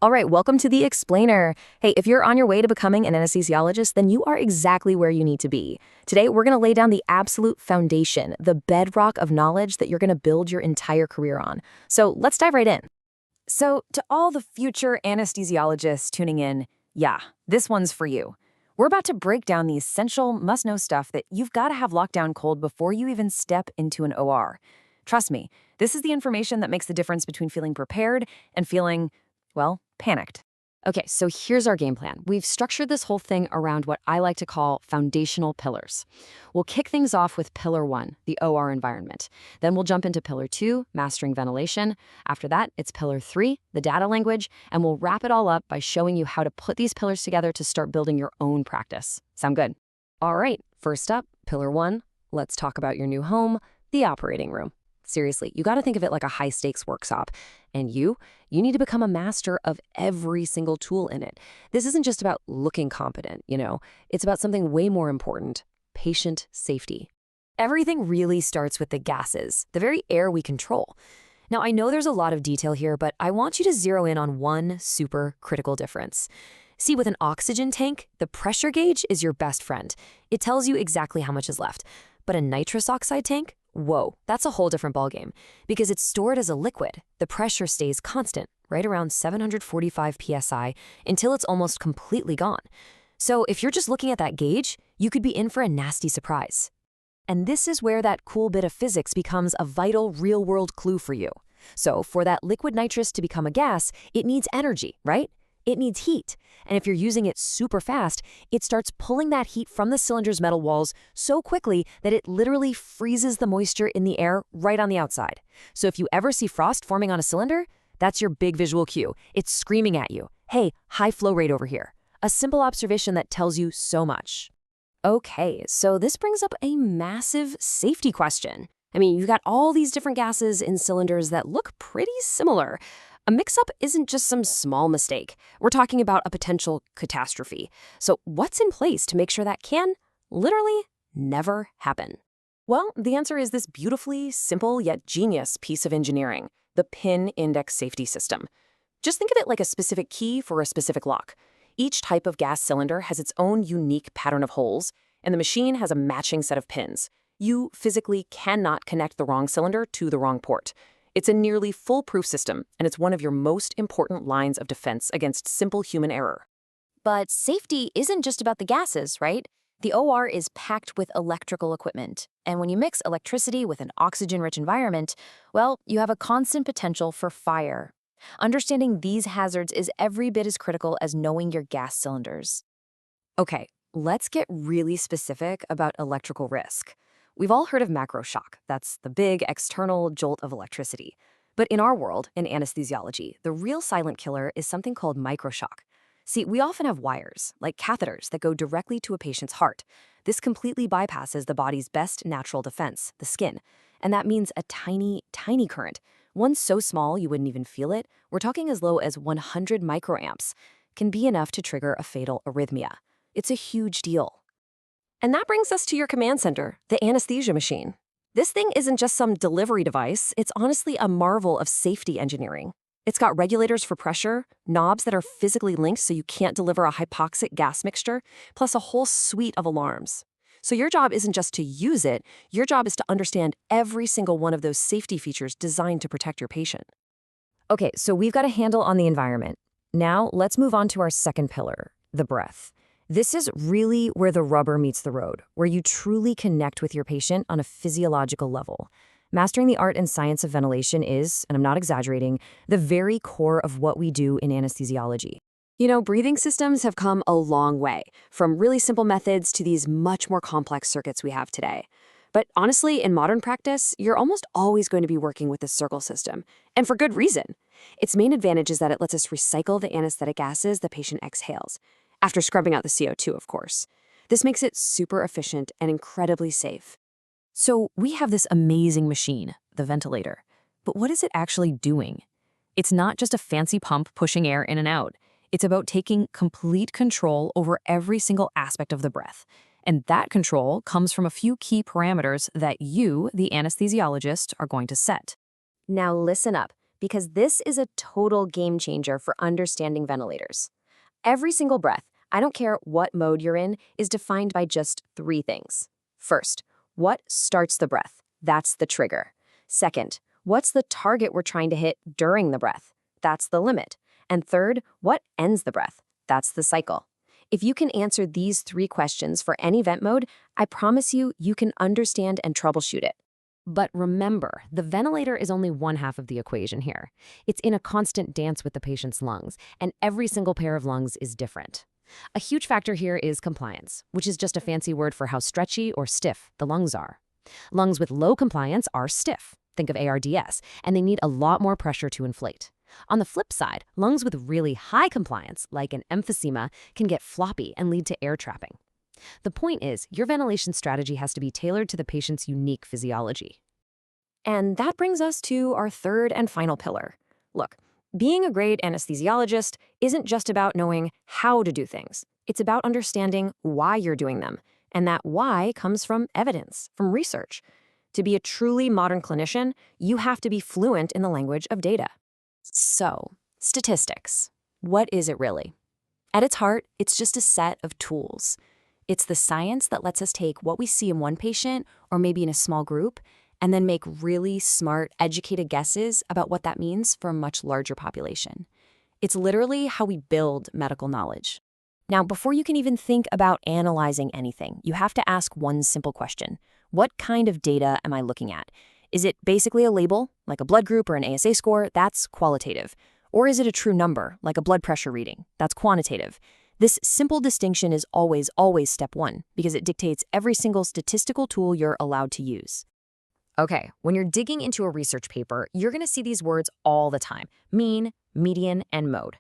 All right, welcome to the Explainer. Hey, if you're on your way to becoming an anesthesiologist, then you are exactly where you need to be. Today, we're going to lay down the absolute foundation, the bedrock of knowledge that you're going to build your entire career on. So let's dive right in. So, to all the future anesthesiologists tuning in, yeah, this one's for you. We're about to break down the essential, must-know stuff that you've got to have locked down cold before you even step into an OR. Trust me, this is the information that makes the difference between feeling prepared and feeling, well, panicked. Okay, so here's our game plan. We've structured this whole thing around what I like to call foundational pillars. We'll kick things off with pillar 1, the OR environment. Then we'll jump into pillar 2, mastering ventilation. After that, it's pillar 3, the data language, and we'll wrap it all up by showing you how to put these pillars together to start building your own practice. Sound good? All right, first up, pillar 1, let's talk about your new home, the operating room. Seriously, you got to think of it like a high-stakes workshop. And you need to become a master of every single tool in it. This isn't just about looking competent, It's about something way more important, patient safety. Everything really starts with the gases, the very air we control. Now, I know there's a lot of detail here, but I want you to zero in on one super critical difference. See, with an oxygen tank, the pressure gauge is your best friend. It tells you exactly how much is left. But a nitrous oxide tank? Whoa, that's a whole different ballgame. Because it's stored as a liquid, the pressure stays constant, right around 745 psi, until it's almost completely gone. So if you're just looking at that gauge, you could be in for a nasty surprise. And this is where that cool bit of physics becomes a vital real-world clue for you. So for that liquid nitrous to become a gas, it needs energy, right? It needs heat. And if you're using it super fast, it starts pulling that heat from the cylinder's metal walls so quickly that it literally freezes the moisture in the air right on the outside. So if you ever see frost forming on a cylinder, that's your big visual cue. It's screaming at you, hey, high flow rate over here. A simple observation that tells you so much. Okay, so this brings up a massive safety question. I mean, you've got all these different gases in cylinders that look pretty similar. A mix-up isn't just some small mistake. We're talking about a potential catastrophe. So what's in place to make sure that can, literally, never happen? Well, the answer is this beautifully simple yet genius piece of engineering, the pin index safety system. Just think of it like a specific key for a specific lock. Each type of gas cylinder has its own unique pattern of holes, and the machine has a matching set of pins. You physically cannot connect the wrong cylinder to the wrong port. It's a nearly foolproof system, and it's one of your most important lines of defense against simple human error. But safety isn't just about the gases, right? The OR is packed with electrical equipment, and when you mix electricity with an oxygen-rich environment, well, you have a constant potential for fire. Understanding these hazards is every bit as critical as knowing your gas cylinders. Okay, let's get really specific about electrical risk. We've all heard of macro shock. That's the big external jolt of electricity. But in our world, in anesthesiology, the real silent killer is something called microshock. See, we often have wires, like catheters, that go directly to a patient's heart. This completely bypasses the body's best natural defense, the skin. And that means a tiny, tiny current. One so small you wouldn't even feel it, we're talking as low as 100 microamps, can be enough to trigger a fatal arrhythmia. It's a huge deal. And that brings us to your command center, the anesthesia machine. This thing isn't just some delivery device, it's honestly a marvel of safety engineering. It's got regulators for pressure, knobs that are physically linked so you can't deliver a hypoxic gas mixture, plus a whole suite of alarms. So your job isn't just to use it, your job is to understand every single one of those safety features designed to protect your patient. Okay, so we've got a handle on the environment. Now let's move on to our second pillar, the breath. This is really where the rubber meets the road, where you truly connect with your patient on a physiological level. Mastering the art and science of ventilation is, and I'm not exaggerating, the very core of what we do in anesthesiology. Breathing systems have come a long way, from really simple methods to these much more complex circuits we have today. But honestly, in modern practice, you're almost always going to be working with the circle system, and for good reason. Its main advantage is that it lets us recycle the anesthetic gases the patient exhales, after scrubbing out the CO2, of course. This makes it super efficient and incredibly safe. So we have this amazing machine, the ventilator. But what is it actually doing? It's not just a fancy pump pushing air in and out. It's about taking complete control over every single aspect of the breath. And that control comes from a few key parameters that you, the anesthesiologist, are going to set. Now listen up, because this is a total game changer for understanding ventilators. Every single breath, I don't care what mode you're in, is defined by just three things. First, what starts the breath? That's the trigger. Second, what's the target we're trying to hit during the breath? That's the limit. And third, what ends the breath? That's the cycle. If you can answer these three questions for any vent mode, I promise you, you can understand and troubleshoot it. But remember, the ventilator is only one half of the equation here. It's in a constant dance with the patient's lungs, and every single pair of lungs is different. A huge factor here is compliance, which is just a fancy word for how stretchy or stiff the lungs are. Lungs with low compliance are stiff. Think of ARDS, and they need a lot more pressure to inflate. On the flip side, lungs with really high compliance, like an emphysema, can get floppy and lead to air trapping. The point is, your ventilation strategy has to be tailored to the patient's unique physiology. And that brings us to our third and final pillar. Look, being a great anesthesiologist isn't just about knowing how to do things. It's about understanding why you're doing them. And that why comes from evidence, from research. To be a truly modern clinician, you have to be fluent in the language of data. So, statistics. What is it really? At its heart, it's just a set of tools. It's the science that lets us take what we see in one patient, or maybe in a small group, and then make really smart, educated guesses about what that means for a much larger population. It's literally how we build medical knowledge. Now, before you can even think about analyzing anything, you have to ask one simple question. What kind of data am I looking at? Is it basically a label, like a blood group or an ASA score? That's qualitative. Or is it a true number, like a blood pressure reading? That's quantitative. This simple distinction is always step one, because it dictates every single statistical tool you're allowed to use. Okay, when you're digging into a research paper, you're going to see these words all the time: mean, median, and mode.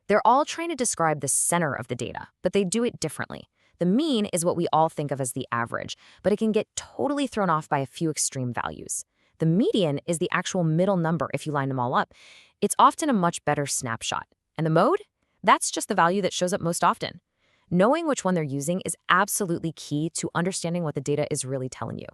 They're all trying to describe the center of the data, but they do it differently. The mean is what we all think of as the average, but it can get totally thrown off by a few extreme values. The median is the actual middle number if you line them all up. It's often a much better snapshot. And the mode? That's just the value that shows up most often. Knowing which one they're using is absolutely key to understanding what the data is really telling you.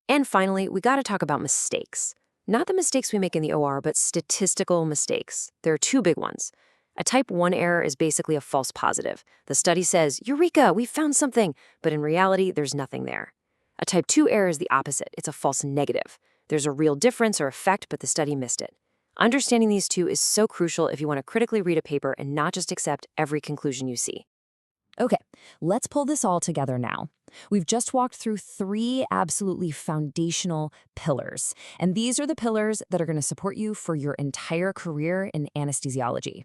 And finally, we got to talk about mistakes. Not the mistakes we make in the OR, but statistical mistakes. There are two big ones. A type 1 error is basically a false positive. The study says, "Eureka, we found something," but in reality, there's nothing there. A type 2 error is the opposite. It's a false negative. There's a real difference or effect, but the study missed it. Understanding these two is so crucial if you want to critically read a paper and not just accept every conclusion you see. Okay, let's pull this all together now. We've just walked through three absolutely foundational pillars, and these are the pillars that are going to support you for your entire career in anesthesiology.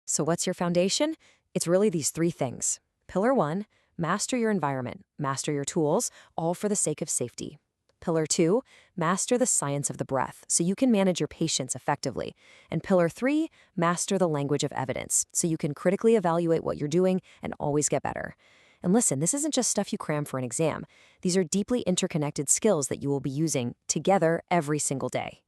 So what's your foundation? It's really these three things. Pillar 1, master your environment, master your tools, all for the sake of safety. Pillar 2, master the science of the breath so you can manage your patients effectively. And Pillar 3, master the language of evidence so you can critically evaluate what you're doing and always get better. And listen, this isn't just stuff you cram for an exam. These are deeply interconnected skills that you will be using together every single day.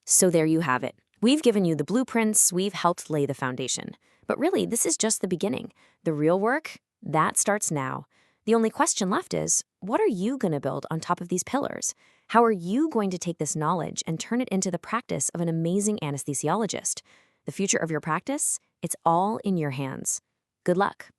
So there you have it. We've given you the blueprints, we've helped lay the foundation. But really, this is just the beginning. The real work, that starts now. The only question left is, what are you going to build on top of these pillars? How are you going to take this knowledge and turn it into the practice of an amazing anesthesiologist? The future of your practice? It's all in your hands. Good luck.